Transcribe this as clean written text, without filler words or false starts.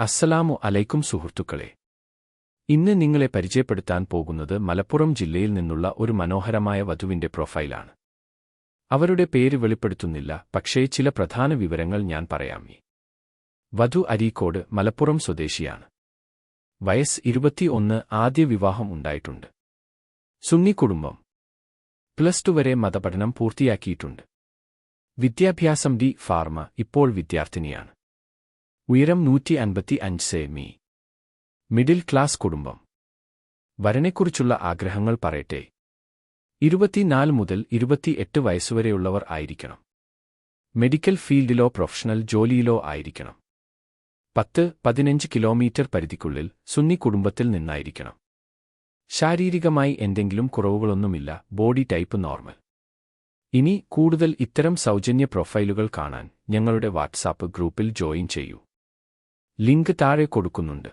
അസ്സലാമു അലൈക്കും സുഹൃത്തുക്കളെ. ഇന്ന് നിങ്ങളെ പരിചയപ്പെടുത്താൻ പോകുന്നത് മലപ്പുറം ജില്ലയിൽ നിന്നുള്ള ഒരു മനോഹരമായ വധുവിന്റെ പ്രൊഫൈലാണ്. അവരുടെ പേര് വെളിപ്പെടുത്തുന്നില്ല, പക്ഷേ ചില പ്രധാന വിവരങ്ങൾ ഞാൻ പറയാം. വധു അരീക്കോട് മലപ്പുറം സ്വദേശിയാണ്. വയസ്സ് 21. ആദ്യ വിവാഹം ഉണ്ടായിട്ടുണ്ട്. സുന്നി കുടുംബം. +2 വരെ മതപഠനം പൂർത്തിയാക്കിയിട്ടുണ്ട്. വിദ്യാഭ്യാസം ഫാർമ. ഇപ്പോൾ വിദ്യാർത്ഥിനിയാണ്. ഉയരം 155 സെമി. മിഡിൽ ക്ലാസ് കുടുംബം. വരനെക്കുറിച്ചുള്ള ആഗ്രഹങ്ങൾ പറയട്ടെ. 24 മുതൽ 28 വയസ്സുവരെയുള്ളവർ ആയിരിക്കണം. മെഡിക്കൽ ഫീൽഡിലോ പ്രൊഫഷണൽ ജോലിയിലോ ആയിരിക്കണം. 10-15 കിലോമീറ്റർ പരിധിക്കുള്ളിൽ സുന്നി കുടുംബത്തിൽ നിന്നായിരിക്കണം. ശാരീരികമായി എന്തെങ്കിലും കുറവുകളൊന്നുമില്ല. Body type normal. ഇനി കൂടുതൽ ഇത്തരം സൗജന്യ പ്രൊഫൈലുകൾ കാണാൻ ഞങ്ങളുടെ വാട്സാപ്പ് ഗ്രൂപ്പിൽ ജോയിൻ ചെയ്യൂ. ലിങ്ക് താഴെ കൊടുക്കുന്നുണ്ട്.